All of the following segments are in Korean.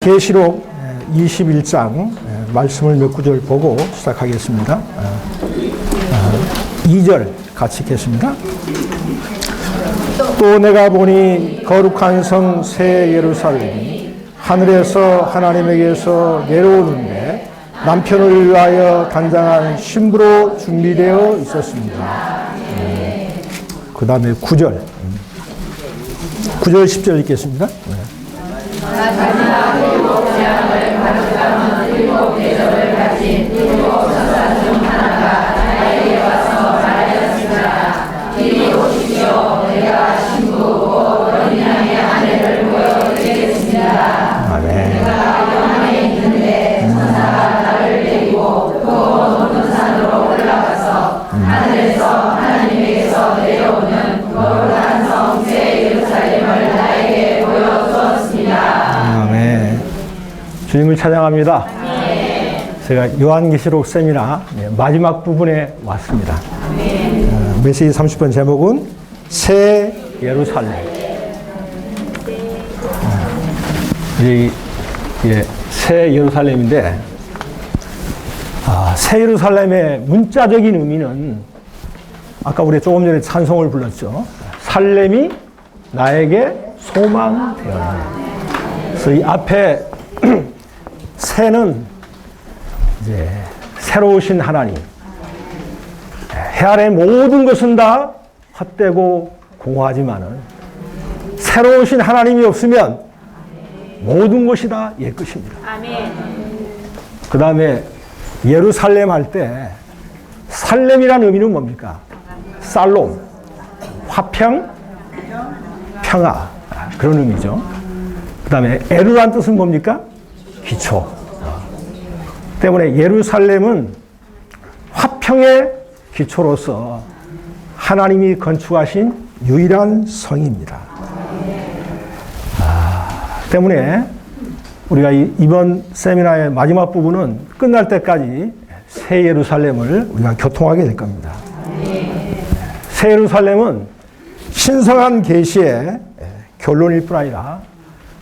계시록 21장 말씀을 몇 구절 보고 시작하겠습니다. 2절 같이 읽겠습니다. 또 내가 보니 거룩한 성 새 예루살렘이 하늘에서 하나님에게서 내려오는데 남편을 위하여 단장한 신부로 준비되어 있었습니다. 그 다음에 9절 10절 읽겠습니다. 주님을 찬양합니다. 제가 요한계시록 세미나 마지막 부분에 왔습니다. 메시지 30번 제목은 새 예루살렘. 새 예루살렘인데, 새 예루살렘의 문자적인 의미는 아까 우리 조금 전에 찬송을 불렀죠. 살렘이 나에게 소망되었네. 그래서 이 앞에 새는 이제 새로우신 하나님. 해 아래 모든 것은 다 헛되고 공허하지만은 새로우신 하나님이 없으면 모든 것이 다 옛것입니다. 그 다음에 예루살렘 할 때 살렘이라는 의미는 뭡니까? 살롬, 화평, 평화, 그런 의미죠. 그 다음에 에루란 뜻은 뭡니까? 기초. 때문에 예루살렘은 화평의 기초로서 하나님이 건축하신 유일한 성입니다. 때문에 우리가 이번 세미나의 마지막 부분은 끝날 때까지 새 예루살렘을 우리가 교통하게 될 겁니다. 새 예루살렘은 신성한 계시의 결론일 뿐 아니라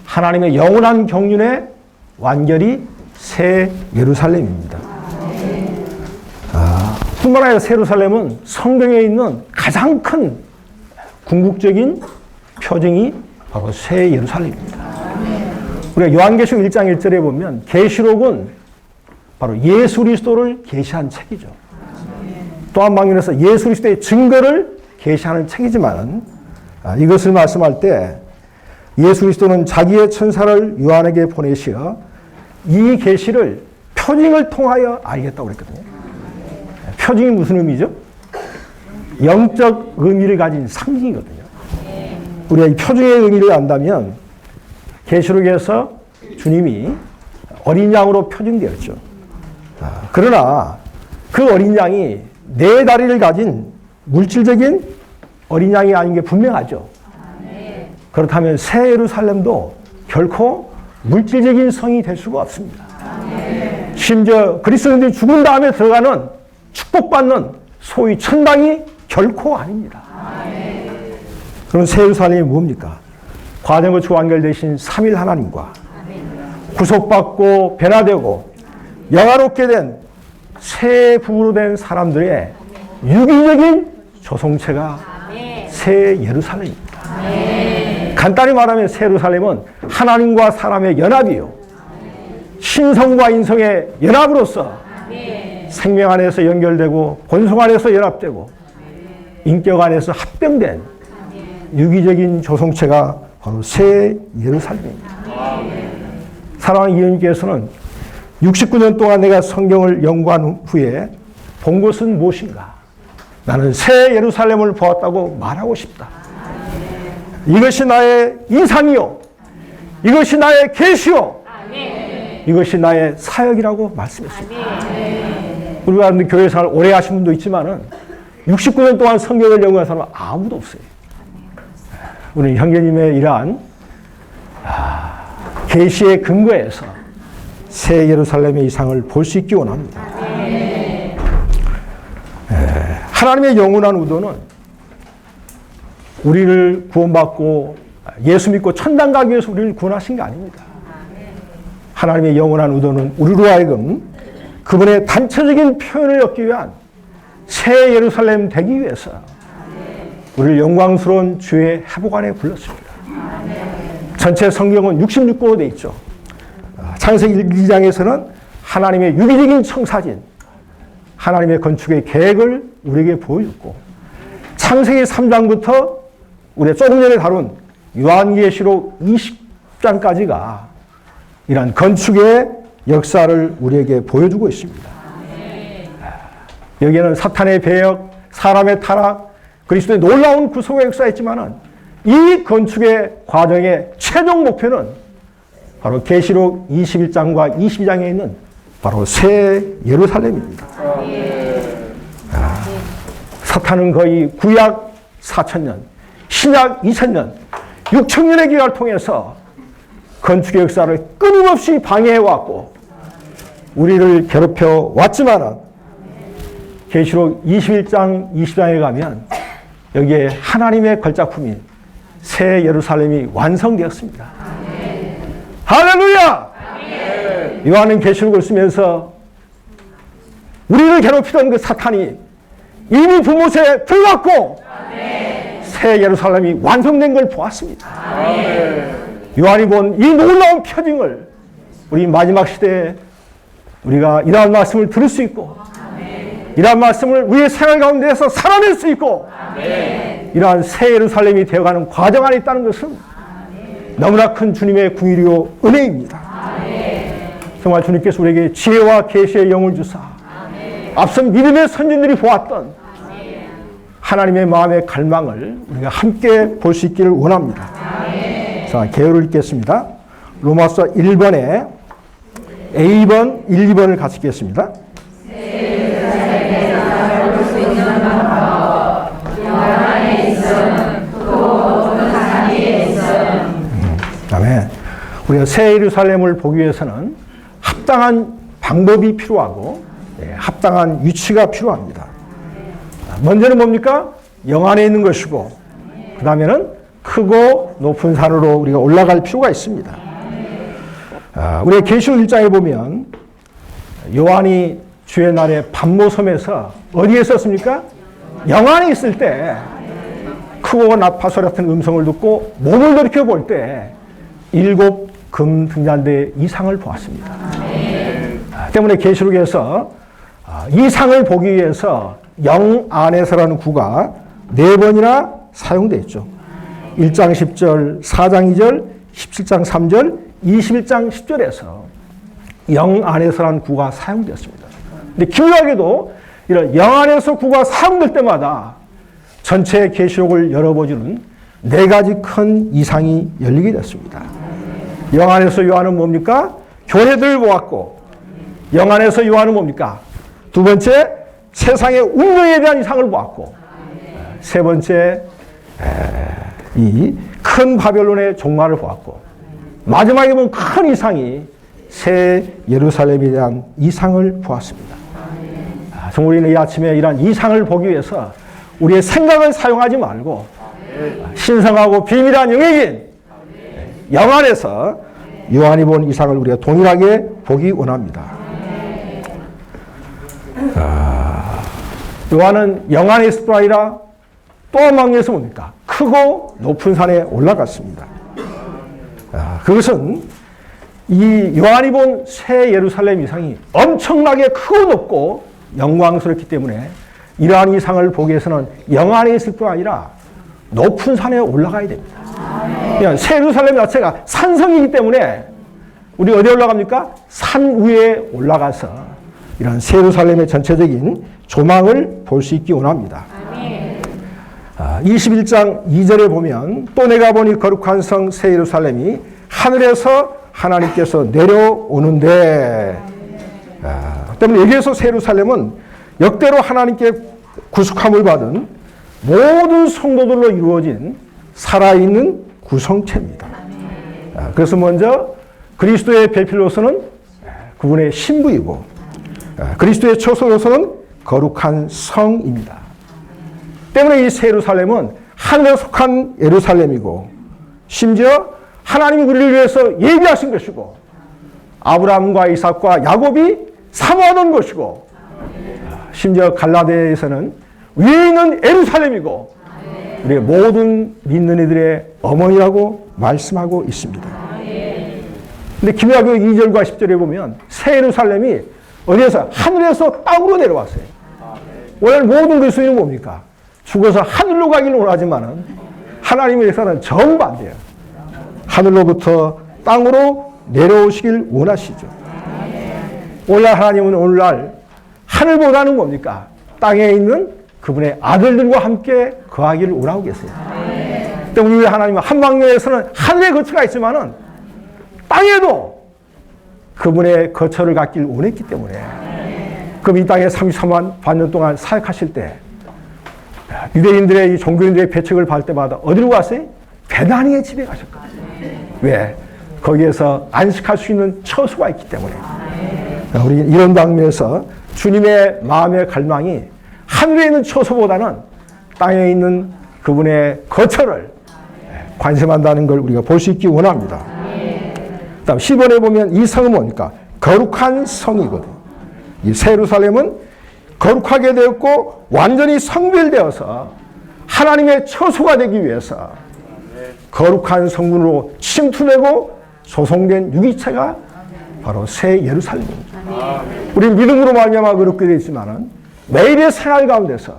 하나님의 영원한 경륜의 완결이 새 예루살렘입니다. 뿐만 아니라 새 예루살렘은 성경에 있는 가장 큰 궁극적인 표징이 바로 새 예루살렘입니다. 우리가 요한계시록 1장 1절에 보면 계시록은 바로 예수 그리스도를 계시한 책이죠. 또 한 방면에서 예수 그리스도의 증거를 계시하는 책이지만 이것을 말씀할 때 예수 그리스도는 자기의 천사를 요한에게 보내시어 이 계시를 표징을 통하여 알겠다고 그랬거든요. 표징이 무슨 의미죠? 영적 의미를 가진 상징이거든요. 우리가 이 표징의 의미를 안다면 계시록에서 주님이 어린 양으로 표징되었죠. 그러나 그 어린 양이 네 다리를 가진 물질적인 어린 양이 아닌 게 분명하죠. 그렇다면 새 예루살렘도 결코 물질적인 성이 될 수가 없습니다. 심지어 그리스도인들이 죽은 다음에 들어가는 축복받는 소위 천당이 결코 아닙니다. 그럼 새 예루살렘이 뭡니까? 과정과 완결되신 삼일 하나님과 구속받고 변화되고 영화롭게 된 새 부부로 된 사람들의 유기적인 조성체가 새 예루살렘입니다. 간단히 말하면 새 예루살렘은 하나님과 사람의 연합이요. 신성과 인성의 연합으로서 생명 안에서 연결되고 본성 안에서 연합되고 인격 안에서 합병된 유기적인 조성체가 바로 새 예루살렘입니다. 사랑하는 이은님께서는 69년 동안 내가 성경을 연구한 후에 본 것은 무엇인가? 나는 새 예루살렘을 보았다고 말하고 싶다. 이것이 나의 이상이요. 이것이 나의 계시요. 이것이 나의 사역이라고 말씀했습니다. 우리가 교회 생활 오래 하신 분도 있지만은 69년 동안 성경을 연구한 사람은 아무도 없어요. 우리 형제님의 이러한 계시의 근거에서 새 예루살렘의 이상을 볼 수 있기 원합니다. 하나님의 영원한 의도는 우리를 구원받고 예수 믿고 천당 가기 위해서 우리를 구원하신 게 아닙니다. 하나님의 영원한 의도는 우리로 하여금 그분의 단체적인 표현을 얻기 위한 새 예루살렘 되기 위해서 우리를 영광스러운 주의 회복 안에 불렀습니다. 전체 성경은 66권으로 되어 있죠. 창세기 1장에서는 하나님의 유기적인 청사진, 하나님의 건축의 계획을 우리에게 보여줬고, 창세기 3장부터 우리가 조금 전에 다룬 요한계시록 20장까지가 이러한 건축의 역사를 우리에게 보여주고 있습니다. 여기에는 사탄의 배역, 사람의 타락, 그리스도의 놀라운 구속의 역사가 있지만은 이 건축의 과정의 최종 목표는 바로 계시록 21장과 22장에 있는 바로 새 예루살렘입니다. 사탄은 거의 구약 4,000년, 신약 2,000년, 6,000년의 기간을 통해서 건축의 역사를 끊임없이 방해해왔고 우리를 괴롭혀 왔지만은 계시록 21장, 22장에 가면 여기에 하나님의 걸작품인 새 예루살렘이 완성되었습니다. 아멘. 할렐루야! 아멘. 요한은 계시록을 쓰면서 우리를 괴롭히던 그 사탄이 이미 부못에 들어갔고 새 예루살렘이 완성된 걸 보았습니다. 아멘. 요한이 본 이 놀라운 표징을 우리 마지막 시대에 우리가 이러한 말씀을 들을 수 있고 이러한 말씀을 우리의 생활 가운데에서 살아낼 수 있고 이러한 새 예루살렘이 되어가는 과정 안에 있다는 것은 너무나 큰 주님의 궁일이요 은혜입니다. 정말 주님께서 우리에게 지혜와 계시의 영을 주사 앞선 믿음의 선진들이 보았던 하나님의 마음의 갈망을 우리가 함께 볼 수 있기를 원합니다. 자, 개요를 읽겠습니다. 로마서 1번에 A번, 1, 2번을 같이 읽겠습니다. 아멘. 우리가 새 예루살렘을 보기 위해서는 합당한 방법이 필요하고 합당한 위치가 필요합니다. 먼저는 뭡니까? 영 안에 있는 것이고 그 다음에는 크고 높은 산으로 우리가 올라갈 필요가 있습니다. 우리가 계시록 1장에 보면 요한이 주의 날에 반모섬에서 어디에 있었습니까? 영 안에 있을 때 크고 나파소리 같은 음성을 듣고 몸을 돌이켜 볼 때 7 금 등잔대 이상을 보았습니다. 때문에 계시록에서 이 상을 보기 위해서 영 안에서라는 구가 4번이나 사용되어 있죠. 1장 10절, 4장 2절, 17장 3절, 21장 10절에서 영 안에서라는 구가 사용되었습니다. 근데 기묘하게도 이런 영 안에서 구가 사용될 때마다 전체 계시록을 열어보지는 4가지 큰 이상이 열리게 됐습니다. 영 안에서 요한은 뭡니까? 교회들을 보았고, 영 안에서 요한은 뭡니까? 두 번째, 세상의 운명에 대한 이상을 보았고, 세 번째, 이 큰 바벨론의 종말을 보았고, 마지막에 본 큰 이상이 새 예루살렘에 대한 이상을 보았습니다. 정말 우리는 이 아침에 이러한 이상을 보기 위해서 우리의 생각을 사용하지 말고 신성하고 비밀한 영역인 영 안에서 요한이 본 이상을 우리가 동일하게 보기 원합니다. 요한은 영 안에 있을 뿐 아니라 또 한 방면에서 뭡니까? 크고 높은 산에 올라갔습니다. 그것은 이 요한이 본 새 예루살렘 이상이 엄청나게 크고 높고 영광스럽기 때문에 이러한 이상을 보기 위해서는 영 안에 있을 뿐 아니라 높은 산에 올라가야 됩니다. 그냥 새 예루살렘 자체가 산성이기 때문에 우리 어디에 올라갑니까? 산 위에 올라가서 이런 새 예루살렘의 전체적인 조망을 볼 수 있기 원합니다. 21장 2절에 보면 또 내가 보니 거룩한 성 새 예루살렘이 하늘에서 하나님께서 내려오는데 때문에 여기에서 새 예루살렘은 역대로 하나님께 구속함을 받은 모든 성도들로 이루어진 살아있는 구성체입니다. 그래서 먼저 그리스도의 배필로서는 그분의 신부이고 그리스도의 초소로서는 거룩한 성입니다. 때문에 이 새 예루살렘은 하늘에 속한 예루살렘이고 심지어 하나님이 우리를 위해서 예비하신 것이고 아브라함과 이삭과 야곱이 사모하던 것이고, 심지어 갈라디아에서는 위에 있는 예루살렘이고 우리의 모든 믿는 이들의 어머니라고 말씀하고 있습니다. 근데 기묘하게 2절과 10절에 보면 새 예루살렘이 어디에서? 하늘에서 땅으로 내려왔어요. 원래 모든 그리스도인은 뭡니까? 죽어서 하늘로 가기를 원하지만은 하나님께서는 정반대예요. 하늘로부터 땅으로 내려오시길 원하시죠. 오늘날 하나님은 오늘날 하늘보다는 뭡니까? 땅에 있는 그분의 아들들과 함께 거하기를 원하고 계세요. 때문에 우리 하나님은 한방면에서는 하늘의 거처가 있지만은 땅에도 그분의 거처를 갖기를 원했기 때문에 그럼 이 땅에 33만 반년 동안 사역하실 때 유대인들의 이 종교인들의 배척을 받을 때마다 어디로 갔어요? 베다니의 집에 가셨거든요. 왜? 거기에서 안식할 수 있는 처소가 있기 때문에. 우리 이런 방면에서 주님의 마음의 갈망이 하늘에 있는 처소보다는 땅에 있는 그분의 거처를 관심한다는 걸 우리가 볼 수 있기 원합니다. 다음 10번에 보면 이 성은 뭡니까? 거룩한 성이거든요. 이 새 예루살렘은 거룩하게 되었고 완전히 성별되어서 하나님의 처소가 되기 위해서 거룩한 성문으로 침투되고 조성된 유기체가 바로 새 예루살렘입니다. 우리는 믿음으로 말미암아 그렇게 되어 있지만은 매일의 생활 가운데서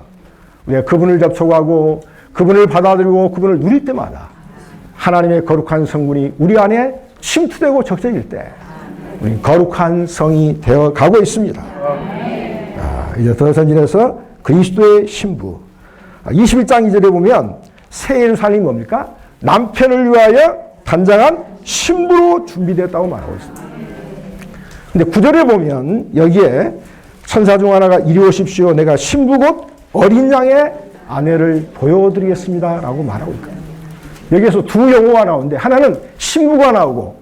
우리가 그분을 접촉하고 그분을 받아들이고 그분을 누릴 때마다 하나님의 거룩한 성분이 우리 안에 침투되고 적셔질 때 우리 거룩한 성이 되어 가고 있습니다. 이제 더 전진해서 그리스도의 신부. 21장 2절에 보면 새 예루살렘이 뭡니까? 남편을 위하여 단장한 신부로 준비됐다고 말하고 있습니다. 근데 9절에 보면 여기에 천사 중 하나가 이리 오십시오. 내가 신부 곧 어린 양의 아내를 보여드리겠습니다. 라고 말하고 있거든요. 여기에서 두 용어가 나오는데 하나는 신부가 나오고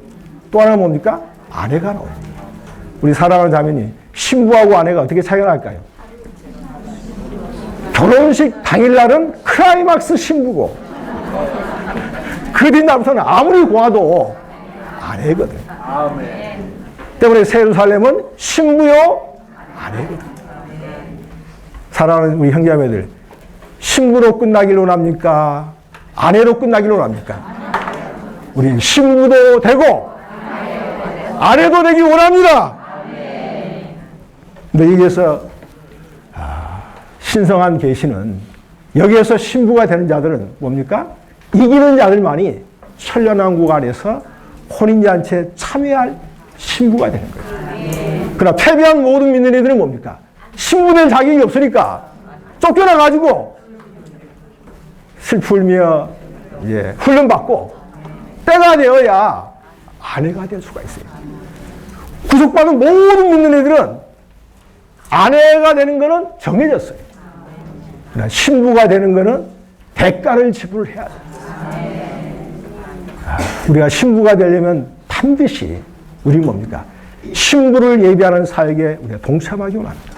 또 하나는 뭡니까? 아내가 나옵니다. 우리 사랑하는 자매님, 신부하고 아내가 어떻게 차이가 날까요? 결혼식 당일날은 클라이막스 신부고 그 뒷날부터는 아무리 고와도 아내거든요. 때문에 새 예루살렘은 신부요 아내거든요. 사랑하는 우리 형제자매들, 신부로 끝나길 원합니까? 아내로 끝나길 원합니까? 우리 신부도 되고 아내도 되기 원합니다. 근데 여기에서 신성한 계시는 여기에서 신부가 되는 자들은 뭡니까? 이기는 자들만이 천년왕국 안에서 혼인잔치에 참여할 신부가 되는 거예요. 그러나 패배한 모든 믿는 이들은 뭡니까? 신부될 자격이 없으니까 쫓겨나가지고 슬프며 훈련받고 때가 되어야 아내가 될 수가 있어요. 구속받은 모든 믿는 이들은 아내가 되는 것은 정해졌어요. 그러나 신부가 되는 것은 대가를 지불해야 돼요. 우리가 신부가 되려면 반드시 우리 뭡니까? 신부를 예비하는 사역에 우리가 동참하기 원합니다.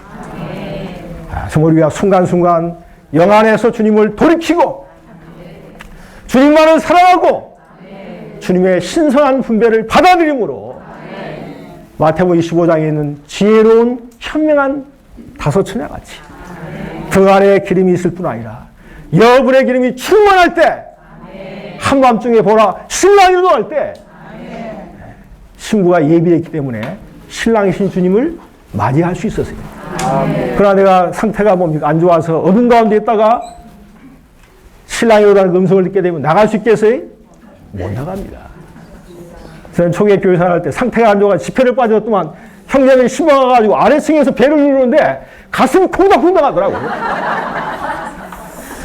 정말 우리가 순간순간 영안에서 주님을 돌이키고 주님만을 사랑하고 주님의 신선한 분배를 받아들임으로 마태복음 25장에 있는 지혜로운 현명한 다섯 처녀같이 등 안에 기름이 있을 뿐 아니라 여분의 기름이 충만할 때 한밤중에 보라 신랑이 일어날 때 신부가 예비했기 때문에 신랑이신 주님을 맞이할 수 있었어요. 그러나 내가 상태가 뭡니까? 안 좋아서 어둠 가운데 있다가 신랑이 오라는 음성을 듣게 되면 나갈 수 있겠어요? 못 나갑니다. 저는 초기에 교회 생활할 때 상태가 안 좋아서 지폐를 빠졌더만 형제들이 신방와가지고 아래층에서 배를 누르는데 가슴이 콩닥콩닥 하더라고요.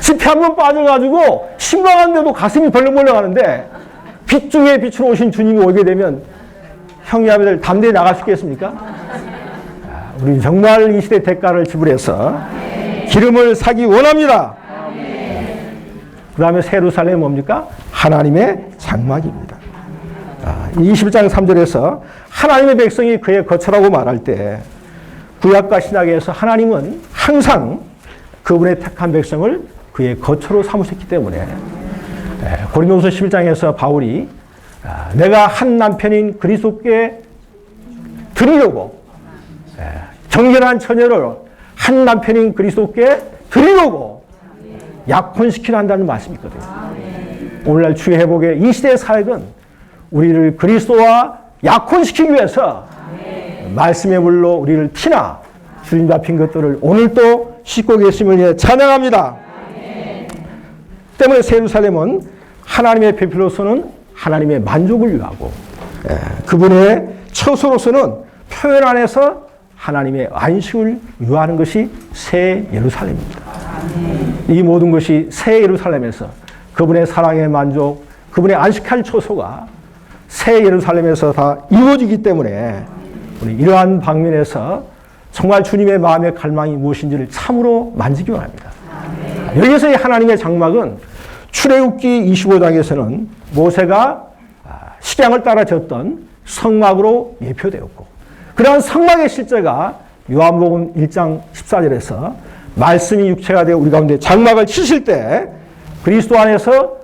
지폐 한 번 빠져가지고 신방한데도 가슴이 벌렁벌렁 하는데 빛 중에 빛으로 오신 주님이 오게 되면 형제자매들 담대히 나갈 수 있겠습니까? 우리 정말 이 시대 대가를 지불해서 기름을 사기 원합니다. 그 다음에 새 예루살렘은 뭡니까? 하나님의 장막입니다. 21장 3절에서 하나님의 백성이 그의 거처라고 말할 때 구약과 신약에서 하나님은 항상 그분의 택한 백성을 그의 거처로 삼으셨기 때문에 고린도서 11장에서 바울이 내가 한 남편인 그리스도께 드리려고, 정결한 처녀를 한 남편인 그리스도께 드리려고 약혼시키려 한다는 말씀이 있거든요. 오늘날 주의 회복의 이 시대의 사역은 우리를 그리스도와 약혼시키기 위해서 말씀의 물로 우리를 티나 주님 잡힌 것들을 오늘도 씻고 계심을 찬양합니다. 때문에 새 예루살렘은 하나님의 배필로서는 하나님의 만족을 위하고 그분의 처소로서는 표현 안에서 하나님의 안식을 유하는 것이 새 예루살렘입니다. 이 모든 것이 새 예루살렘에서 그분의 사랑의 만족, 그분의 안식할 처소가 새 예루살렘에서 다 이루어지기 때문에 우리 이러한 방면에서 정말 주님의 마음의 갈망이 무엇인지를 참으로 만지기 원합니다. 여기서의 하나님의 장막은 출애굽기 25장에서는 모세가 식양을 따라 졌던 성막으로 예표되었고 그러한 성막의 실제가 요한복음 1장 14절에서 말씀이 육체가 되어 우리 가운데 장막을 치실 때 그리스도 안에서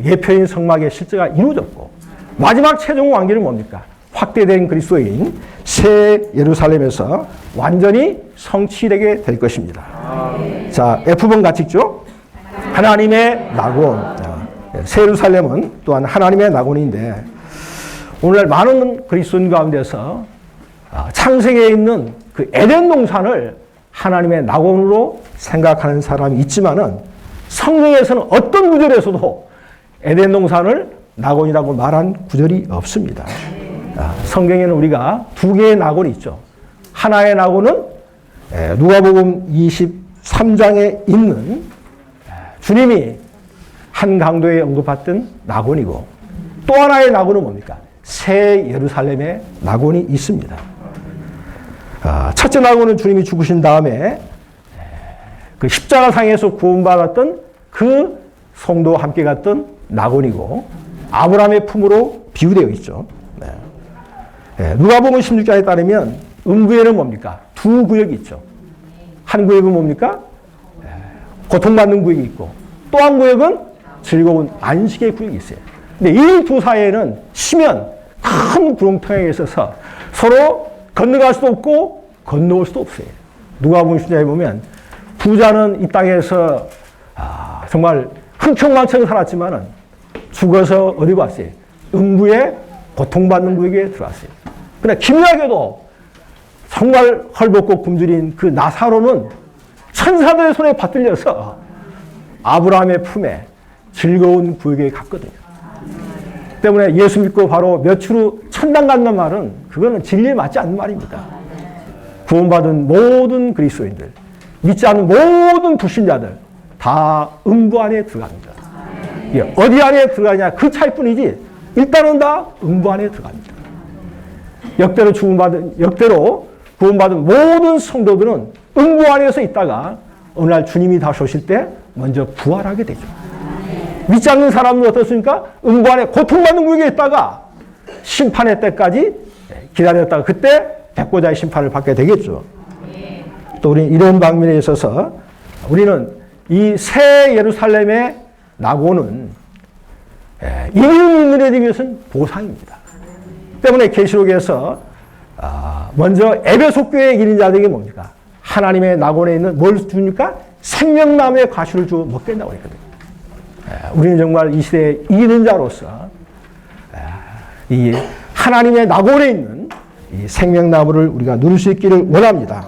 예표인 성막의 실제가 이루어졌고 마지막 최종 완결은 뭡니까? 확대된 그리스도인 새 예루살렘에서 완전히 성취되게 될 것입니다. 자, F번 같이 읽죠? 하나님의 낙원. 새 예루살렘은 또한 하나님의 낙원인데 오늘날 많은 그리스도인 가운데서 창세기에 있는 그 에덴 동산을 하나님의 낙원으로 생각하는 사람이 있지만은 성경에서는 어떤 구절에서도 에덴 동산을 낙원이라고 말한 구절이 없습니다. 성경에는 우리가 두 개의 낙원이 있죠. 하나의 낙원은 누가복음 23장에 있는 주님이 한 강도에 언급했던 낙원이고 또 하나의 낙원은 뭡니까? 새 예루살렘의 낙원이 있습니다. 첫째 낙원은 주님이 죽으신 다음에 그 십자가상에서 구원받았던 그 성도와 함께 갔던 낙원이고 아브라함의 품으로 비유되어 있죠. 누가복음 16장에 따르면 음구에는 뭡니까? 두 구역이 있죠. 한 구역은 뭡니까? 고통받는 구역이 있고 또 한 구역은 즐거운 안식의 구역이 있어요. 근데 이 두 사이에는 심연 큰 구렁텅이에 있어서 서로 건너갈 수도 없고 건너올 수도 없어요. 누가복음 16장에 보면 부자는 이 땅에서 정말 흥청망청 살았지만은 죽어서 어디 갔어요? 음부에 고통받는 구역에 들어왔어요. 그러나 기묘하게도 정말 헐벗고 굶주린 그 나사로는 천사들의 손에 받들려서 아브라함의 품에 즐거운 구역에 갔거든요. 때문에 예수 믿고 바로 며칠 후 천당 간다는 말은 그거는 진리에 맞지 않는 말입니다. 구원받은 모든 그리스도인들, 믿지 않는 모든 불신자들 다 음부 안에 들어갑니다. 어디 안에 들어가냐 그 차이뿐이지 일단은 다 음부 안에 들어갑니다. 역대로 구원받은 모든 성도들은 음부 안에서 있다가 어느 날 주님이 다시 오실 때 먼저 부활하게 되죠. 믿지 않는 사람은 어떻습니까? 음부 안에 고통받는 구역에 있다가 심판의 때까지 기다렸다가 그때 백보자의 심판을 받게 되겠죠. 또 우리는 이런 방면에 있어서 우리는 이 새 예루살렘의 낙원은 이민을 해주기 위해서는 보상입니다. 때문에 계시록에서 먼저 에베소 교회에 이른 자들에게 뭡니까? 하나님의 낙원에 있는 뭘 줍니까? 생명나무의 과실을 주어 먹게 한다고 했거든요. 우리는 정말 이 시대에 이른 자로서 이 하나님의 낙원에 있는 이 생명나무를 우리가 누릴 수 있기를 원합니다.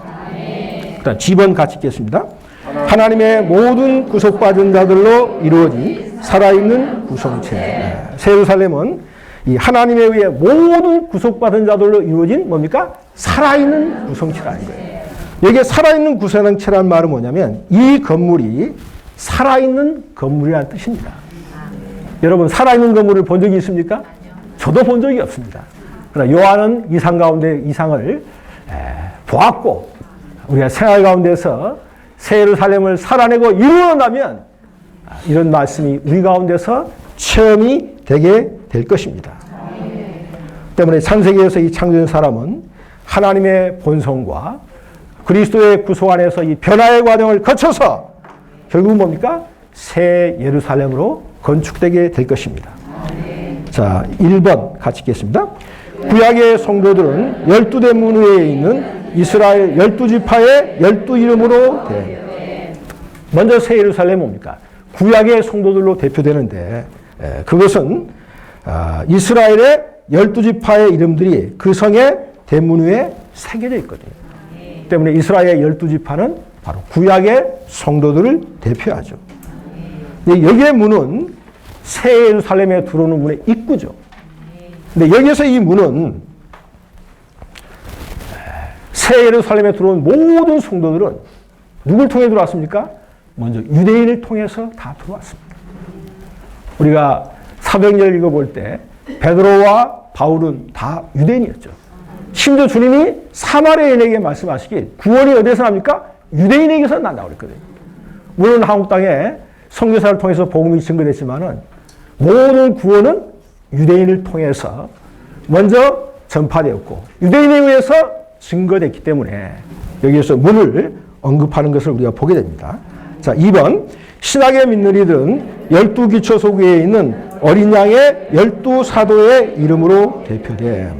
일단 G번 같이 읽겠습니다. 하나님의 모든 구속받은 자들로 이루어진 살아있는 구성체. 새 예루살렘은 이 하나님에 의해 모든 구속받은 자들로 이루어진 뭡니까? 살아있는 구성체라는 거예요. 여기에 살아있는 구성체라는 말은 뭐냐면 이 건물이 살아있는 건물이라는 뜻입니다. 여러분 살아있는 건물을 본 적이 있습니까? 저도 본 적이 없습니다. 그러나 요한은 이상 가운데 이상을 보았고 우리가 생활 가운데서 새 예루살렘을 살아내고 이루어낸다면 이런 말씀이 우리 가운데서 체험이 되게 될 것입니다. 때문에 창세기에서 이 창조된 사람은 하나님의 본성과 그리스도의 구속 안에서 이 변화의 과정을 거쳐서 결국 뭡니까? 새 예루살렘으로 건축되게 될 것입니다. 자, 1번 같이 읽겠습니다. 구약의 성도들은 12대 문 위에 있는 이스라엘 12지파의 12이름으로 먼저 새 예루살렘이 뭡니까? 구약의 성도들로 대표되는데 그것은 이스라엘의 12지파의 이름들이 그 성의 대문 위에 새겨져 있거든요. 때문에 이스라엘의 12지파는 바로 구약의 성도들을 대표하죠. 여기의 문은 새 예루살렘에 들어오는 문의 입구죠. 근데 여기서 이 문은 새 예루살렘에 들어온 모든 성도들은 누굴 통해 들어왔습니까? 먼저 유대인을 통해서 다 들어왔습니다. 우리가 사도행전을 읽어볼 때 베드로와 바울은 다 유대인이었죠. 심지어 주님이 사마리아인에게 말씀하시길 구원이 어디에서 납니까? 유대인에게서 난다고 그랬거든요. 물론 한국 땅에 선교사를 통해서 복음이 증거됐지만은 모든 구원은 유대인을 통해서 먼저 전파되었고 유대인에 의해서 증거됐기 때문에 여기에서 문을 언급하는 것을 우리가 보게 됩니다. 자, 2번 신학에 믿는 이들은 12기초 속에 있는 어린 양의 12사도의 이름으로 대표돼.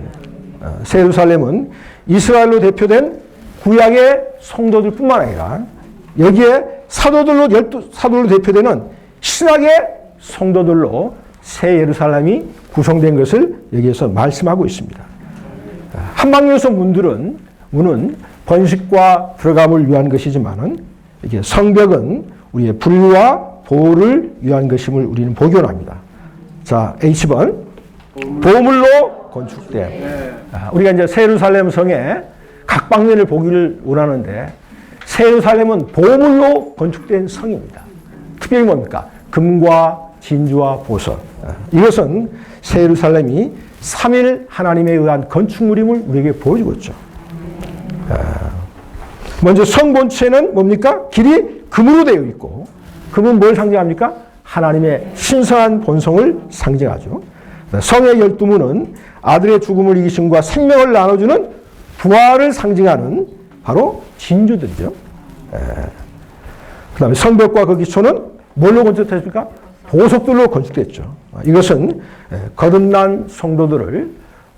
새 예루살렘은 이스라엘로 대표된 구약의 성도들 뿐만 아니라 여기에 사도들로 12사도로 대표되는 신학의 성도들로 새 예루살렘이 구성된 것을 여기에서 말씀하고 있습니다. 한방요소 문은 번식과 들어감을 위한 것이지만은 이게 성벽은 우리의 분리와 보호를 위한 것임을 우리는 복용합니다. 자, H번 보물로 건축됨. 우리가 이제 새 예루살렘 성에 각 방면을 보기를 원하는데 새 예루살렘은 보물로 건축된 성입니다. 특별히 뭡니까? 금과 진주와 보석. 이것은 새 예루살렘이 삼일 하나님에 의한 건축물임을 우리에게 보여주고 있죠. 먼저 성 본체는 뭡니까? 길이 금으로 되어 있고 금은 뭘 상징합니까? 하나님의 신성한 본성을 상징하죠. 성의 12문은 아들의 죽음을 이기심과 생명을 나눠주는 부활을 상징하는 바로 진주들이죠. 그 다음에 성벽과 그 기초는 뭘로 건축됐습니까? 보석들로 건축됐죠. 이것은 거듭난 성도들을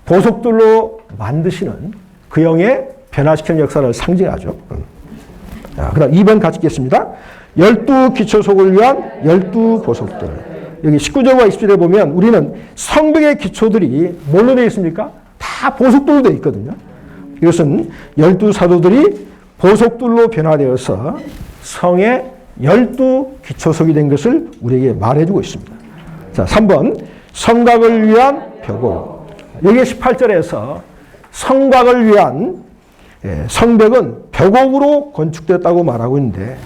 보석들로 만드시는 그 영의 변화시키는 역사를 상징하죠. 그 다음 2번 같이 읽겠습니다. 12기초석을 위한 12보석들. 여기 19절과 20절에 보면 우리는 성벽의 기초들이 뭘로 되어 있습니까? 다 보석들로 되어 있거든요. 이것은 12사도들이 보석들로 변화되어서 성의 12기초석이 된 것을 우리에게 말해주고 있습니다. 자, 3번 성곽을 위한 벽옥. 여기 18절에서 성곽을 위한 성벽은 벽옥으로 건축됐다고 말하고 있는데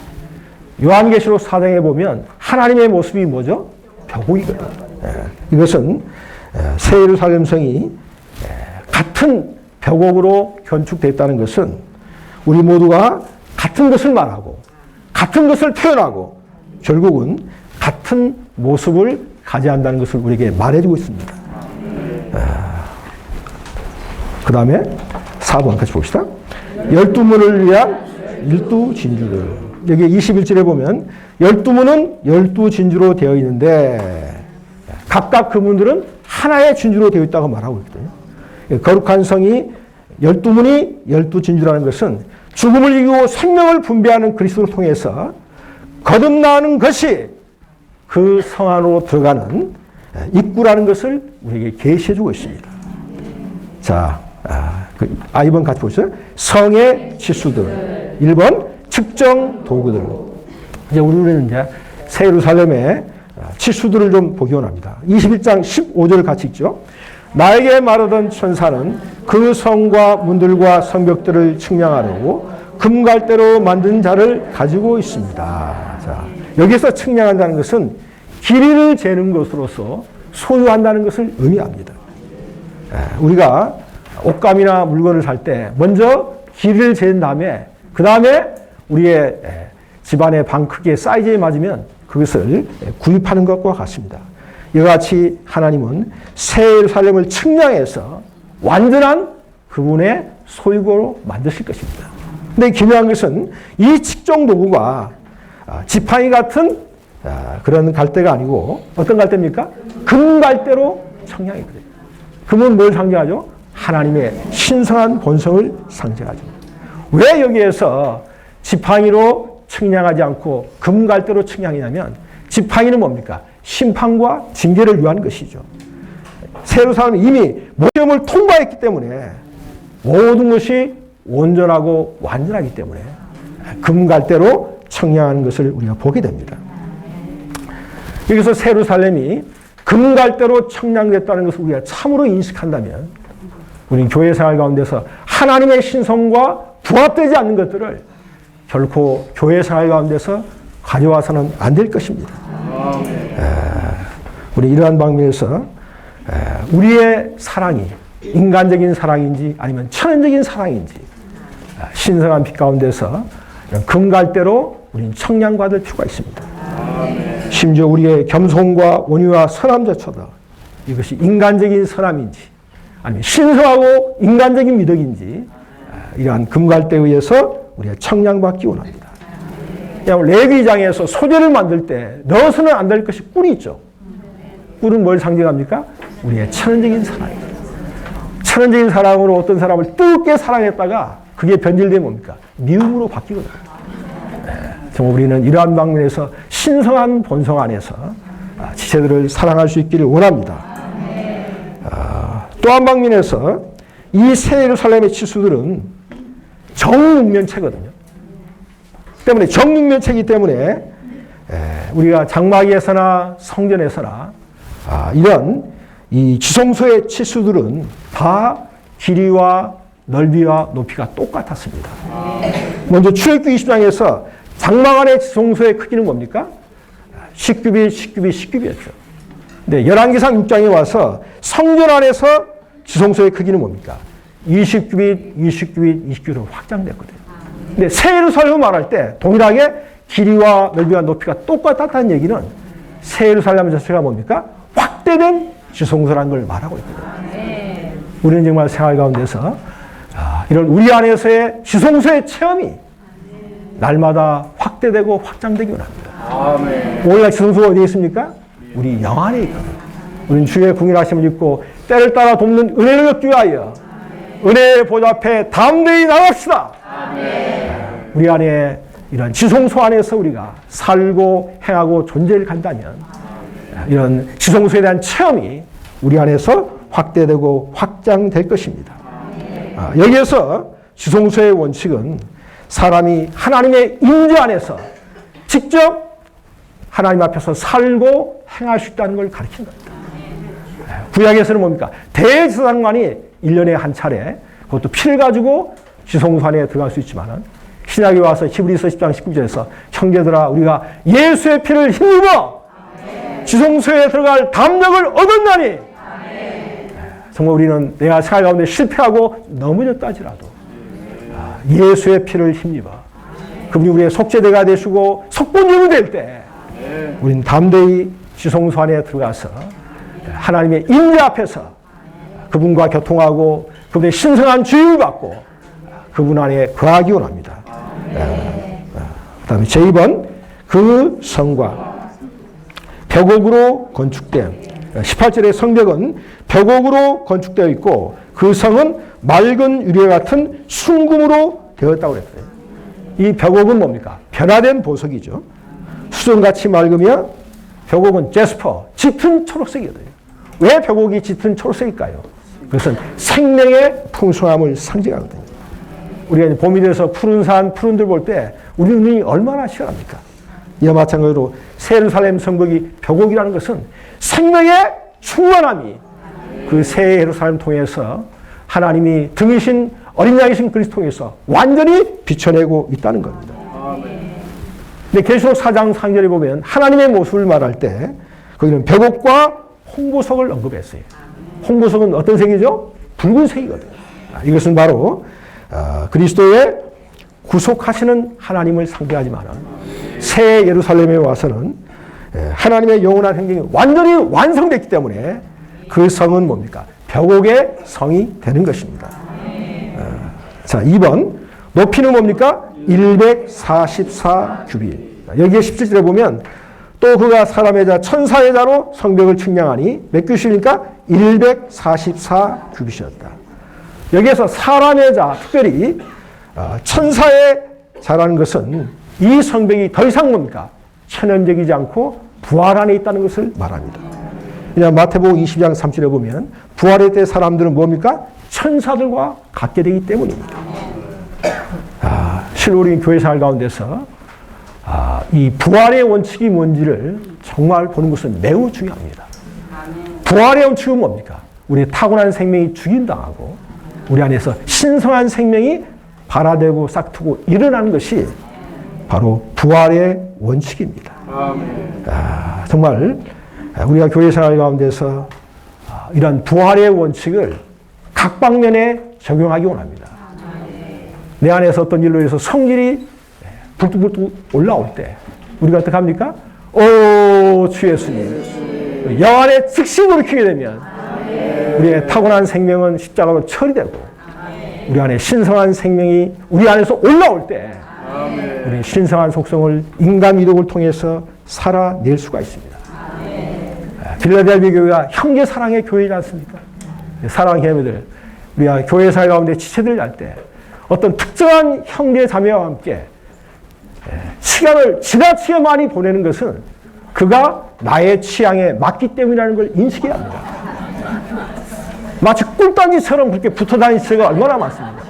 요한계시록 4장에 보면 하나님의 모습이 뭐죠? 벽옥이거든요. 이것은 새 예루살렘 성이 같은 벽옥으로 건축됐다는 것은 우리 모두가 같은 것을 말하고 같은 것을 표현하고 결국은 같은 모습을 가져한다는 것을 우리에게 말해주고 있습니다. 그 다음에 4번 같이 봅시다. 12문을 위한 12진주들. 여기 21절에 보면 12문은 12진주로 되어 있는데 각각 그 문들은 하나의 진주로 되어 있다고 말하고 있거든요. 거룩한 성이 12문이 12진주라는 것은 죽음을 이기고 생명을 분배하는 그리스도를 통해서 거듭나는 것이 그 성 안으로 들어가는 입구라는 것을 우리에게 계시해주고 있습니다. 자, 2번 같이 보시죠. 성의 치수들. 1번 측정 도구들. 이제 우리는 이제 새 예루살렘의 치수들을 좀 보기 원합니다. 21장 15절 같이 읽죠. 나에게 말하던 천사는 그 성과 문들과 성벽들을 측량하려고 금갈대로 만든 자를 가지고 있습니다. 자, 여기서 측량한다는 것은 길이를 재는 것으로서 소유한다는 것을 의미합니다. 우리가 옷감이나 물건을 살 때 먼저 길이를 재는 다음에 그 다음에 우리의 집안의 방 크기의 사이즈에 맞으면 그것을 구입하는 것과 같습니다. 이와 같이 하나님은 새 예루살렘을 측량해서 완전한 그분의 소유고로 만드실 것입니다. 근데 중요한 것은 이 측정 도구가 지팡이 같은 그런 갈대가 아니고 어떤 갈대입니까? 금 갈대로 청량이 돼요. 금은 뭘 상징하죠? 하나님의 신성한 본성을 상징하죠. 왜 여기에서 지팡이로 측량하지 않고 금갈대로 측량이냐면 지팡이는 뭡니까? 심판과 징계를 위한 것이죠. 새 예루살렘은 이미 시험을 통과했기 때문에 모든 것이 온전하고 완전하기 때문에 금갈대로 측량하는 것을 우리가 보게 됩니다. 여기서 새 예루살렘이 금갈대로 측량됐다는 것을 우리가 참으로 인식한다면 우리는 교회 생활 가운데서 하나님의 신성과 부합되지 않는 것들을 결코 교회 생활 가운데서 가져와서는 안 될 것입니다. 우리 이러한 방면에서 우리의 사랑이 인간적인 사랑인지 아니면 천연적인 사랑인지 신성한 빛 가운데서 금갈대로 우리는 청량받을 필요가 있습니다. 심지어 우리의 겸손과 온유와 선함조차도 이것이 인간적인 선함인지 아니면 신성하고 인간적인 미덕인지 이러한 금갈대에 의해서 우리가 청량받기 원합니다. 레위기장에서 소재를 만들 때 넣어서는 안 될 것이 꿀이 있죠. 꿀은 뭘 상징합니까? 우리의 천연적인 사랑입니다. 천연적인 사랑으로 어떤 사람을 뜨겁게 사랑했다가 그게 변질되면 뭡니까? 미움으로 바뀌거든요. 정말 우리는 이러한 방면에서 신성한 본성 안에서 지체들을 사랑할 수 있기를 원합니다. 또 한 방면에서 이 새 예루살렘의 치수들은 정육면체거든요. 때문에 정육면체이기 때문에 우리가 장막에서나 성전에서나 이런 이 지성소의 치수들은 다 길이와 넓이와 높이가 똑같았습니다. 먼저 출애굽기 20장에서 장막 안의 지성소의 크기는 뭡니까? 10규빗, 10규빗, 10규빗이었죠. 근데 열왕기상 6장에 와서 성전 안에서 지성소의 크기는 뭡니까? 20규빗, 20규빗, 20규빗으로 확장됐거든요. 근데 새 예루살렘을 말할 때 동일하게 길이와 넓이와 높이가 똑같았다는 얘기는 새 예루살렘 자체가 뭡니까? 확대된 지성소라는 걸 말하고 있거든요. 우리는 정말 생활 가운데서 이런 우리 안에서의 지성소의 체험이 날마다 확대되고 확장되기 원합니다. 오늘날 지성소가 어디에 있습니까? 우리 영 안에 있거든요. 우리는 주의 궁일하심을 입고 때를 따라 돕는 은혜를 얻기 위하여 은혜의 보좌 앞에 담대히 나갑시다. 우리 안에 이런 지성소 안에서 우리가 살고 행하고 존재를 간다면 이런 지성소에 대한 체험이 우리 안에서 확대되고 확장될 것입니다. 여기에서 지성소의 원칙은 사람이 하나님의 임재 안에서 직접 하나님 앞에서 살고 행할 수 있다는 걸 가르치는 겁니다. 구약에서는 뭡니까? 대제사장만이 1년에 한 차례 그것도 피를 가지고 지성소 안에 들어갈 수 있지만 신약에 와서 히브리서 10장 19절에서 형제들아 우리가 예수의 피를 힘입어 지성소에 들어갈 담력을 얻었나니 정말 우리는 내가 생활 가운데 실패하고 넘어졌다 할지라도 예수의 피를 힘입어 그분이 우리의 속죄대가 되시고 속건제물이 될 때 우리는 담대히 지성소 안에 들어가서 하나님의 임재 앞에서 그분과 교통하고 그분의 신성한 주임을 받고 그분 안에 거하기 원합니다. 그 다음에 제2번 그 성과 벽옥으로 건축된 18절의 성벽은 벽옥으로 건축되어 있고 그 성은 맑은 유리와 같은 순금으로 되었다고 그랬어요. 이 벽옥은 뭡니까? 변화된 보석이죠. 수정같이 맑으며 벽옥은 제스퍼, 짙은 초록색이거든요. 왜 벽옥이 짙은 초록색일까요? 그것은 생명의 풍성함을 상징하거든요. 우리가 봄이 돼서 푸른 산, 푸른 들 볼 때 우리 눈이 얼마나 시원합니까? 이와 마찬가지로 새 예루살렘 성벽이 벽옥이라는 것은 생명의 충만함이 그 새 예루살렘 통해서 하나님이 등이신 어린 양이신 그리스도 통해서 완전히 비춰내고 있다는 겁니다. 근데 계시록 4장 3절에 보면 하나님의 모습을 말할 때 거기는 벽옥과 홍보석을 언급했어요. 홍보석은 어떤 색이죠? 붉은색이거든요. 이것은 바로 그리스도의 구속하시는 하나님을 상징하지만 새 예루살렘에 와서는 하나님의 영원한 행정이 완전히 완성됐기 때문에 그 성은 뭡니까? 벽옥의 성이 되는 것입니다. 자, 2번 높이는 뭡니까? 144 규빗. 여기에 17절에 보면 또 그가 사람의 자 천사의 자로 성벽을 측량하니 몇 규빗입니까? 144 규빗이었다. 여기에서 사람의 자, 특별히 천사의 자라는 것은 이 성벽이 더 이상 뭡니까? 천연적이지 않고 부활 안에 있다는 것을 말합니다. 그냥 마태복음 20장 3절에 보면 부활의 때 사람들은 뭡니까? 천사들과 같게 되기 때문입니다. 실로 우리 교회생활 가운데서 이 부활의 원칙이 뭔지를 정말 보는 것은 매우 중요합니다. 부활의 원칙은 뭡니까? 우리의 타고난 생명이 죽임당하고 우리 안에서 신성한 생명이 발화되고 싹트고 일어나는 것이 바로 부활의 원칙입니다. 정말 우리가 교회생활 가운데서 이런 부활의 원칙을 각 방면에 적용하기 원합니다. 내 안에서 어떤 일로 해서 성질이 불뚝불뚝 올라올 때 우리가 어떻게 합니까? 오, 주 예수님. 영 안에 즉시 돌이키게 되면 우리의 타고난 생명은 십자가로 처리되고 우리 안에 신성한 생명이 우리 안에서 올라올 때 우리 신성한 속성을 인간 미덕을 통해서 살아낼 수가 있습니다. 필라델피아 교회가 형제 사랑의 교회이지 않습니까? 사랑하는 교회들, 우리가 교회 사회 가운데 지체들 할 때 어떤 특정한 형제 자매와 함께 시간을 지나치게 많이 보내는 것은 그가 나의 취향에 맞기 때문이라는 걸 인식해야 합니다. 마치 꿀단지처럼 그렇게 붙어 다니는 지체가 얼마나 많습니다.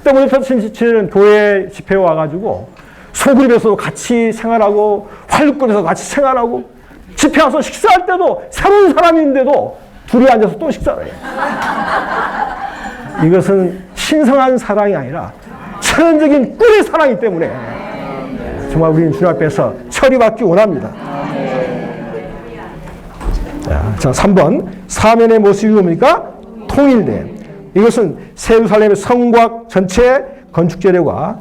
때문에 터친 지체는 교회 집회에 와가지고 소그룹에서도 같이 생활하고 활육권에서 같이 생활하고 집회 와서 식사할 때도 새로운 사람인데도 둘이 앉아서 또 식사를 해요. 이것은 신성한 사랑이 아니라 천연적인 꿀의 사랑이기 때문에 정말 우리는 주님 앞에서 처리받기 원합니다. 자, 3번 사면의 모습이 뭡니까? 통일됨. 이것은 새 예루살렘의 성곽 전체 건축재료가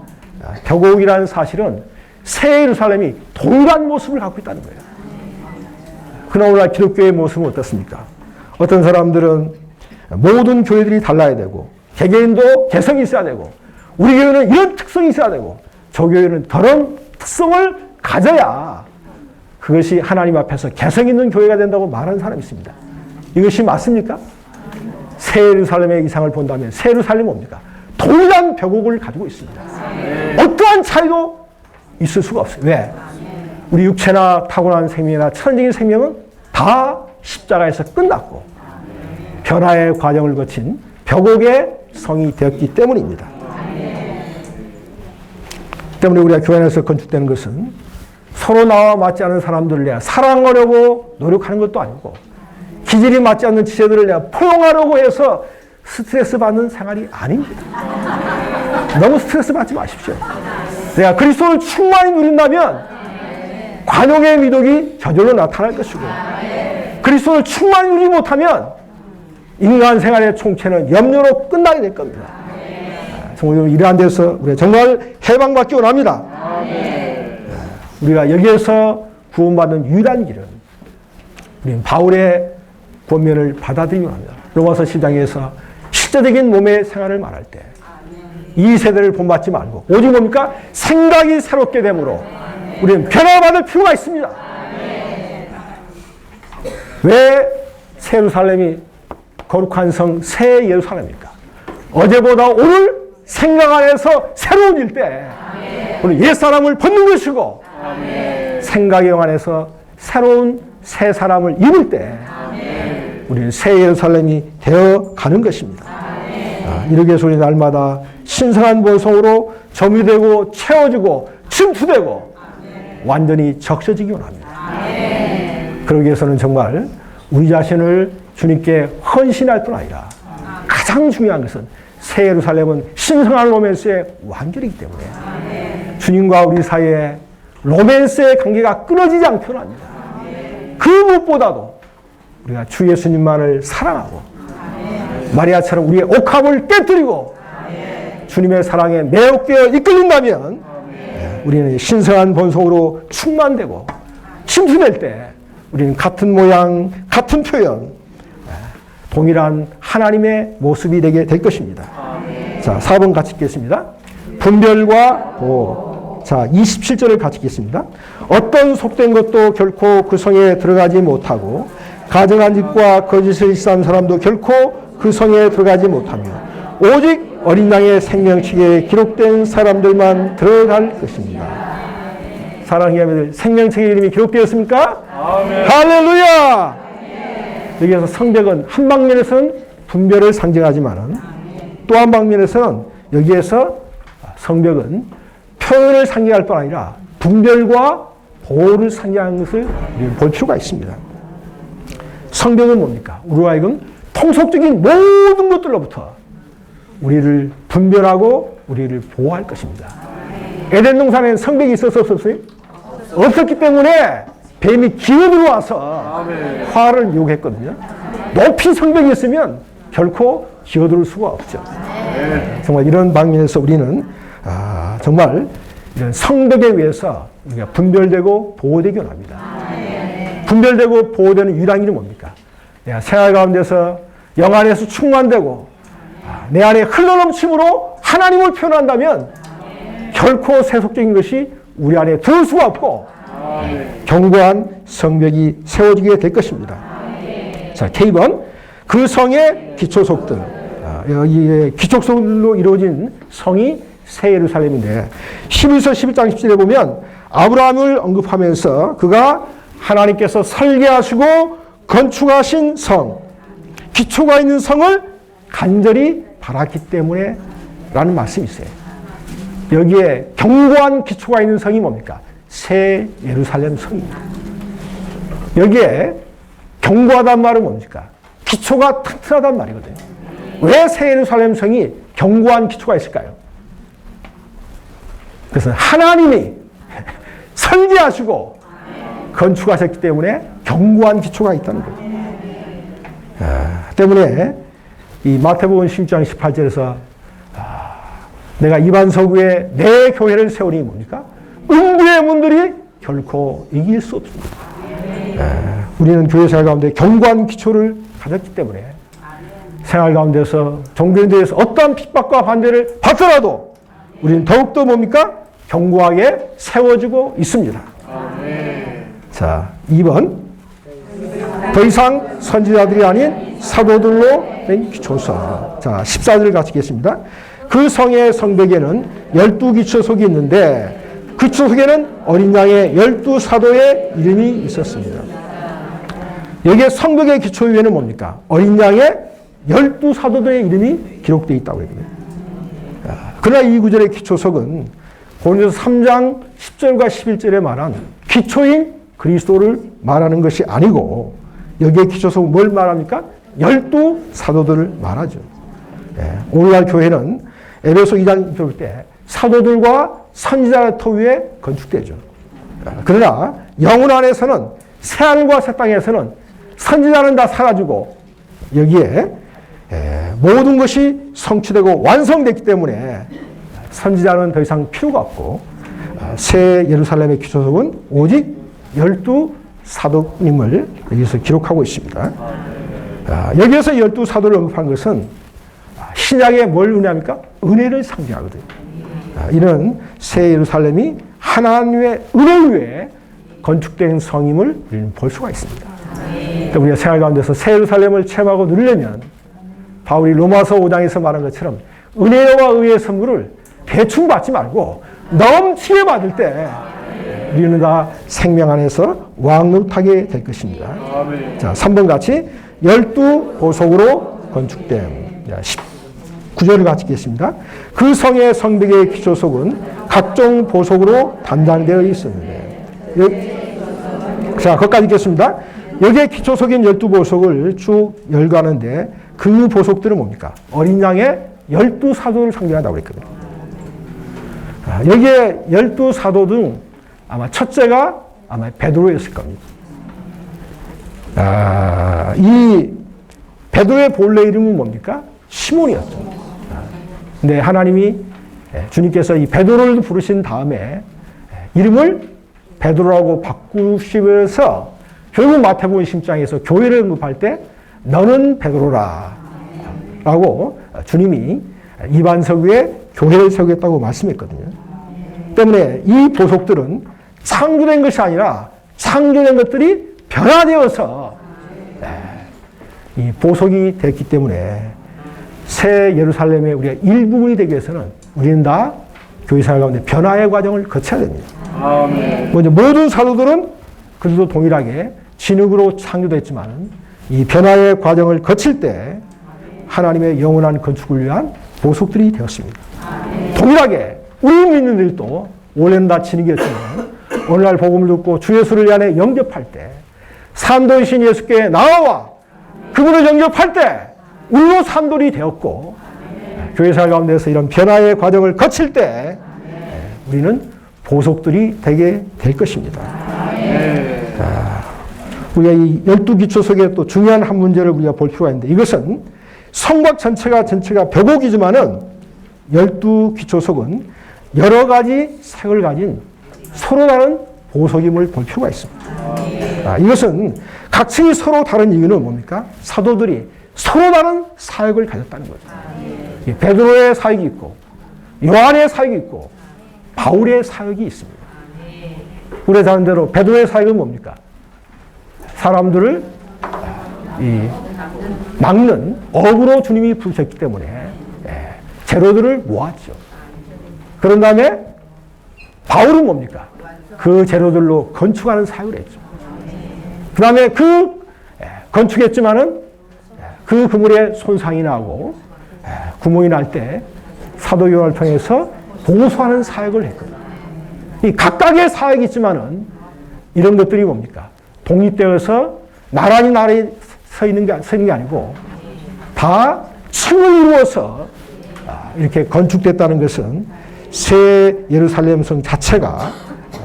벽옥이라는 사실은 새 예루살렘이 동일한 모습을 갖고 있다는 거예요. 그러나 오늘날 기독교의 모습은 어떻습니까? 어떤 사람들은 모든 교회들이 달라야 되고 개개인도 개성이 있어야 되고 우리 교회는 이런 특성이 있어야 되고 저 교회는 저런 특성을 가져야 그것이 하나님 앞에서 개성 있는 교회가 된다고 말하는 사람이 있습니다. 이것이 맞습니까? 새 예루살렘의 이상을 본다면 새 예루살렘은 뭡니까? 동일한 벽옥을 가지고 있습니다. 어떠한 차이도 있을 수가 없어요. 왜? 우리 육체나 타고난 생명이나 천연적인 생명은 다 십자가에서 끝났고 변화의 과정을 거친 벽옥의 성이 되었기 때문입니다. 때문에 우리가 교회 안에서 건축되는 것은 서로 나와 맞지 않는 사람들을 내가 사랑하려고 노력하는 것도 아니고 기질이 맞지 않는 지체들을 내가 포용하려고 해서 스트레스 받는 생활이 아닙니다. 너무 스트레스 받지 마십시오. 내가 그리스도를 충만히 누린다면 관용의 미덕이 저절로 나타날 것이고 그리스도를 충만히 누리지 못하면 인간 생활의 총체는 염려로 끝나게 될 겁니다. 정말 이러한 데서 우리가 정말 해방받기 원합니다. 우리가 여기에서 구원받는 유일한 길은 우리는 바울의 권면을 받아들이기 원합니다. 로마서 10장에서 실제적인 몸의 생활을 말할 때 이 세대를 본받지 말고 오직 뭡니까? 생각이 새롭게 되므로 우리는 변화받을 필요가 있습니다. 왜 새 예루살렘이 거룩한 성 새 예루살렘입니까? 어제보다 오늘 생각 안에서 새로운 일 때 우리 옛사람을 벗는 것이고 생각의 영 안에서 새로운 새 사람을 입을 때 우리는 새 예루살렘이 되어가는 것입니다. 이렇게 해서 우리 날마다 신성한 본성으로 점유되고 채워지고 침투되고 완전히 적셔지기 원합니다. 그러기 위해서는 정말 우리 자신을 주님께 헌신할 뿐 아니라 가장 중요한 것은 새 예루살렘은 신성한 로맨스의 완결이기 때문에 주님과 우리 사이에 로맨스의 관계가 끊어지지 않기를 합니다. 그 무엇보다도 우리가 주 예수님만을 사랑하고 마리아처럼 우리의 옥합을 깨뜨리고 주님의 사랑에 매혹되어 이끌린다면 우리는 신성한 본성으로 충만되고 침투될 때 우리는 같은 모양, 같은 표현, 동일한 하나님의 모습이 되게 될 것입니다. 자, 4번 같이 읽겠습니다. 분별과 보호. 자, 27절을 같이 읽겠습니다. 어떤 속된 것도 결코 그 성에 들어가지 못하고 가증한 짓과 거짓을 일삼는 사람도 결코 그 성에 들어가지 못하며 오직 어린 양의 생명책에 기록된 사람들만 들어갈 것입니다. 사랑하는 여러분들, 생명책에 이름이 기록되었습니까? 아멘. 할렐루야! 여기에서 성벽은 한 방면에서는 분별을 상징하지만 또 한 방면에서는 여기에서 성벽은 표현을 상징할 뿐 아니라 분별과 보호를 상징하는 것을 볼 필요가 있습니다. 성벽은 뭡니까? 우리가 하여금 통속적인 모든 것들로부터 우리를 분별하고 우리를 보호할 것입니다. 에덴 동산에는 성벽이 있어서 없었어요? 없었기 때문에 뱀이 기어들어와서 화를 유혹했거든요. 높이 성벽이 있으면 결코 기어들을 수가 없죠. 정말 이런 방면에서 우리는 정말 이런 성벽에 의해서 우리가 분별되고 보호되기 원합니다. 분별되고 보호되는 유일한 길은 뭡니까? 내가 생활 가운데서 영 안에서 충만되고 내 안에 흘러넘침으로 하나님을 표현한다면 결코 세속적인 것이 우리 안에 들어올 수가 없고 견고한 성벽이 세워지게 될 것입니다. 자, K번 그 성의 기초석들. 여기에 기초석들로 이루어진 성이 새 예루살렘인데 11서 11장 17절에 보면 아브라함을 언급하면서 그가 하나님께서 설계하시고 건축하신 성, 기초가 있는 성을 간절히 바랐기 때문에 라는 말씀이 있어요. 여기에 견고한 기초가 있는 성이 뭡니까? 새 예루살렘 성입니다. 여기에 견고하단 말은 뭡니까? 기초가 튼튼하단 말이거든요. 왜 새 예루살렘 성이 견고한 기초가 있을까요? 그래서 하나님이 설계하시고 건축하셨기 때문에 견고한 기초가 있다는 거죠. 때문에 이 마태복음 16장 18절에서 내가 이반석 위에 내 교회를 세우니 뭡니까? 음부의 문들이 결코 이길 수 없습니다. 우리는 교회 생활 가운데 견고한 기초를 가졌기 때문에 생활 가운데서 종교인들에서 어떠한 핍박과 반대를 받더라도 우리는 더욱더 뭡니까? 견고하게 세워지고 있습니다. 자, 2번 더 이상 선지자들이 아닌 사도들로 된 기초석. 자, 14절 같이 읽겠습니다. 그 성의 성벽에는 12기초석이 있는데 그 기초석에는 어린 양의 12사도의 이름이 있었습니다. 여기에 성벽의 기초 위에는 뭡니까? 어린 양의 12사도들의 이름이 기록되어 있다고 했거든요. 그러나 이 구절의 기초석은 고린도서 3장 10절과 11절에 말한 기초인 그리스도를 말하는 것이 아니고 여기에 기초석은 뭘 말합니까? 12사도들을 말하죠. 오늘날 교회는 에베소 2장 볼 때 사도들과 선지자의 터 위에 건축되죠. 그러나 영혼 안에서는 새하늘과 새 땅에서는 선지자는 다 사라지고 여기에 모든 것이 성취되고 완성됐기 때문에 선지자는 더 이상 필요가 없고 새 예루살렘의 기초석은 오직 12사도님을 여기서 기록하고 있습니다. 여기에서 12사도를 언급한 것은 신약에 뭘 의미합니까? 은혜를 상징하거든요. 이는 새 예루살렘이 하나님의 은혜 위에 건축된 성임을 우리는 볼 수가 있습니다. 우리가 생활 가운데서 새 예루살렘을 체험하고 누리려면 바울이 로마서 5장에서 말한 것처럼 은혜와 의의 선물을 대충 받지 말고 넘치게 받을 때 우리는 다 생명 안에서 왕노릇하게 될 것입니다. 자, 3번 같이 12보석으로 건축됨. 19절을 같이 읽겠습니다. 그 성의 성벽의 기초석은 각종 보석으로 단장되어 있었는데 자, 거기까지 읽겠습니다. 여기에 기초석인 12보석을 쭉 열거하는데 그 보석들은 뭡니까? 어린 양의 12사도를 상징한다고 그랬거든요. 여기에 12사도 중 아마 첫째가 아마 베드로였을 겁니다. 이 베드로의 본래 이름은 뭡니까? 시몬이었죠. 근데 하나님이 주님께서 이 베드로를 부르신 다음에 이름을 베드로라고 바꾸시면서 결국 마태복음 10장에서 교회를 언급할 때 너는 베드로라 라고 주님이 이반석 위에 교회를 세우겠다고 말씀했거든요. 때문에 이 보석들은 창조된 것이 아니라 창조된 것들이 변화되어서 이 보석이 됐기 때문에 새 예루살렘의 우리가 일부분이 되기 위해서는 우리는 다 교회생활 가운데 변화의 과정을 거쳐야 됩니다. 아멘. 먼저 모든 사도들은 그들도 동일하게 진흙으로 창조됐지만 이 변화의 과정을 거칠 때 하나님의 영원한 건축을 위한 보석들이 되었습니다. 동일하게 우리 믿는 일도 원래는 다 진흙이었지만 오늘날 복음을 듣고 주 예수를 이 안에 영접할 때 산돌이신 예수께 나와 그분을 영접할 때 우리도 산돌이 되었고 교회생활 가운데서 이런 변화의 과정을 거칠 때 우리는 보석들이 되게 될 것입니다. 우리가 이 12기초 속에 또 중요한 한 문제를 우리가 볼 필요가 있는데 이것은 성곽 전체가 벽옥이지만은 12기초 속은 여러 가지 색을 가진 서로 다른 보석임을 볼 필요가 있습니다. 이것은 각층이 서로 다른 이유는 뭡니까? 사도들이 서로 다른 사역을 가졌다는 거죠. 베드로의 사역이 있고 요한의 사역이 있고 바울의 사역이 있습니다. 우리 잘 아는 대로 베드로의 사역은 뭡니까? 사람들을 막는 억으로 주님이 부르셨기 때문에 재료들을 모았죠. 그런 다음에 바울은 뭡니까? 그 재료들로 건축하는 사역을 했죠. 그 다음에 건축했지만은 그 그물에 손상이 나고 구멍이 날 때 사도 요한을 통해서 보수하는 사역을 했거든요. 이 각각의 사역이 있지만은 이런 것들이 뭡니까? 독립되어서 나란히 서 있는 게 아니고 다 층을 이루어서 이렇게 건축됐다는 것은 새 예루살렘 성 자체가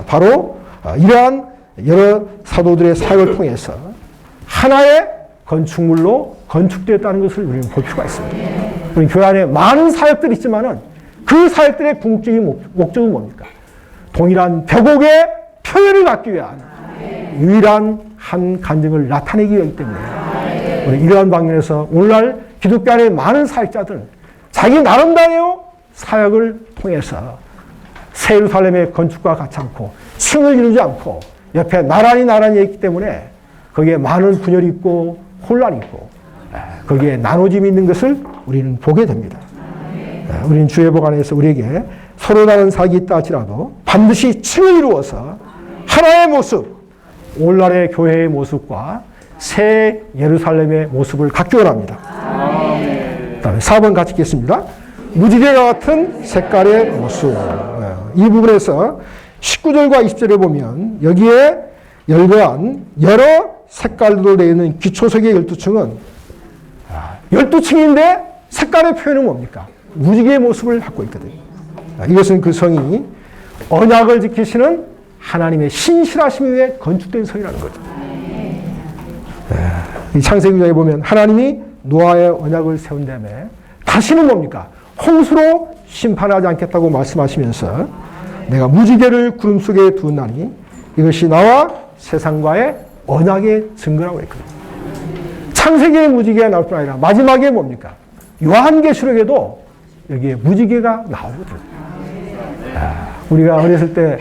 바로 이러한 여러 사도들의 사역을 통해서 하나의 건축물로 건축되었다는 것을 우리는 볼 필요가 있습니다. 우리 교회 안에 많은 사역들이 있지만은 그 사역들의 궁극적인 목적은 뭡니까? 동일한 벽옥의 표현을 갖기 위한 유일한 한 간증을 나타내기 위하기 때문에 우리 이러한 방면에서 오늘날 기독교 안에 많은 사역자들은 자기 나름대로 사역을 통해서 새 예루살렘의 건축과 같지 않고 층을 이루지 않고 옆에 나란히 있기 때문에 거기에 많은 분열이 있고 혼란이 있고 거기에 나눠짐이 있는 것을 우리는 보게 됩니다. 우리는 주의 복 안에서 우리에게 서로 다른 사역이 있다 할지라도 반드시 층을 이루어서 하나의 모습, 오늘날의 교회의 모습과 새 예루살렘의 모습을 갖기 원합니다. 다음에 4번 같이 읽겠습니다. 무지개와 같은 색깔의 모습. 이 부분에서 19절과 20절에 보면 여기에 열거한 여러 색깔로 되어 있는 기초석의 12층은 12층인데 색깔의 표현은 뭡니까? 무지개의 모습을 갖고 있거든요. 이것은 그 성이 언약을 지키시는 하나님의 신실하심 위에 건축된 성이라는 거죠. 이 창세기 9장에 보면 하나님이 노아의 언약을 세운 다음에 다시는 뭡니까? 홍수로 심판하지 않겠다고 말씀하시면서 내가 무지개를 구름 속에 두었나니 이것이 나와 세상과의 언약의 증거라고 했거든요. 창세기의 무지개가 나올 뿐 아니라 마지막에 뭡니까? 요한계시록에도 여기에 무지개가 나오거든요. 우리가 어렸을 때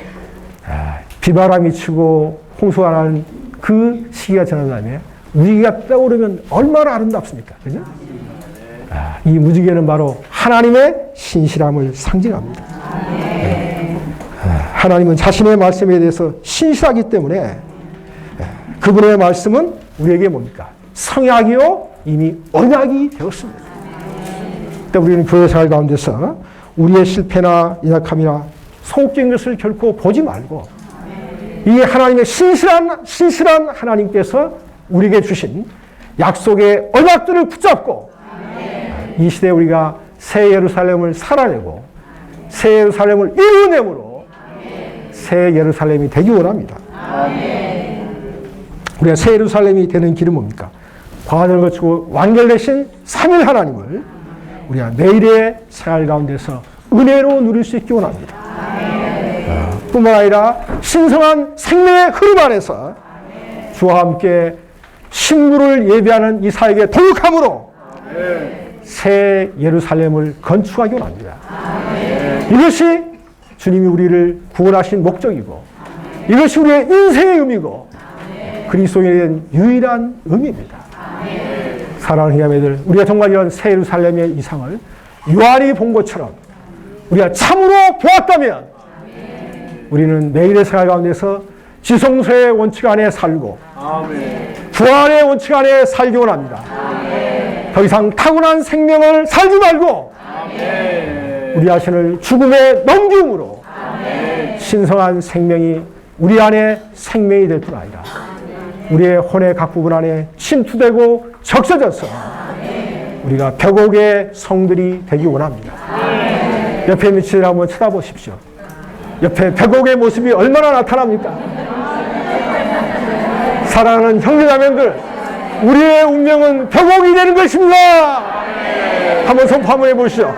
비바람이 치고 홍수가 나는 그 시기가 지난 다음에 무지개가 떠오르면 얼마나 아름답습니까? 그죠? 이 무지개는 바로 하나님의 신실함을 상징합니다. 하나님은 자신의 말씀에 대해서 신실하기 때문에 그분의 말씀은 우리에게 뭡니까? 성약이요 이미 언약이 되었습니다. 우리는 교회 생활 가운데서 우리의 실패나 연약함이나 소극적인 것을 결코 보지 말고 이 하나님의 신실한 하나님께서 우리에게 주신 약속의 언약들을 붙잡고 이 시대에 우리가 새 예루살렘을 살아내고 새 예루살렘을 이루어내므로 새 예루살렘이 되기 원합니다. 우리가 새 예루살렘이 되는 길은 뭡니까? 과정을 거치고 완결되신 3일 하나님을 우리가 매일의 생활 가운데서 은혜로 누릴 수 있기 원합니다. 뿐만 아니라 신성한 생명의 흐름 안에서 주와 함께 신부를 예배하는 이 사역에 동역함으로 새 예루살렘을 건축하기 원합니다. 이것이 주님이 우리를 구원하신 목적이고 이것이 우리의 인생의 의미고 그리스도인에 대한 유일한 의미입니다. 사랑하는 형제들, 우리가 정말 이런 새 예루살렘의 이상을 요한이 본 것처럼 우리가 참으로 보았다면 우리는 내일의 생활 가운데서 지성소의 원칙 안에 살고 부활의 원칙 안에 살기 원합니다. 더 이상 타고난 생명을 살지 말고 우리 자신을 죽음에 넘김으로 신성한 생명이 우리 안에 생명이 될 뿐 아니라 우리의 혼의 각 부분 안에 침투되고 적셔져서 우리가 벽옥의 성들이 되기 원합니다. 옆에 밑을 한번 쳐다보십시오. 옆에 벽옥의 모습이 얼마나 나타납니까? 사랑하는 형제자매들, 우리의 운명은 벽옥이 되는 것입니다. 한번 선포 한번 해보시죠.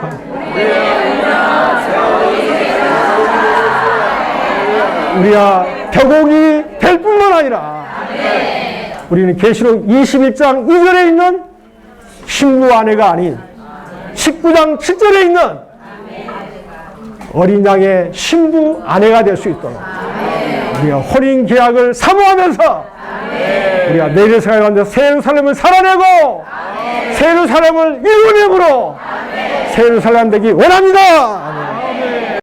우리가 벽옥이 될 뿐만 아니라 우리는 계시록 21장 2절에 있는 신부 아내가 아닌 19장 7절에 있는 어린 양의 신부 아내가 될 수 있도록 우리가 혼인 계약을 사모하면서 우리가 내일의 생활 가운데 새 예루살렘을 살아내고 새 예루살렘을 이루어내므로 새 예루살렘 되기 원합니다.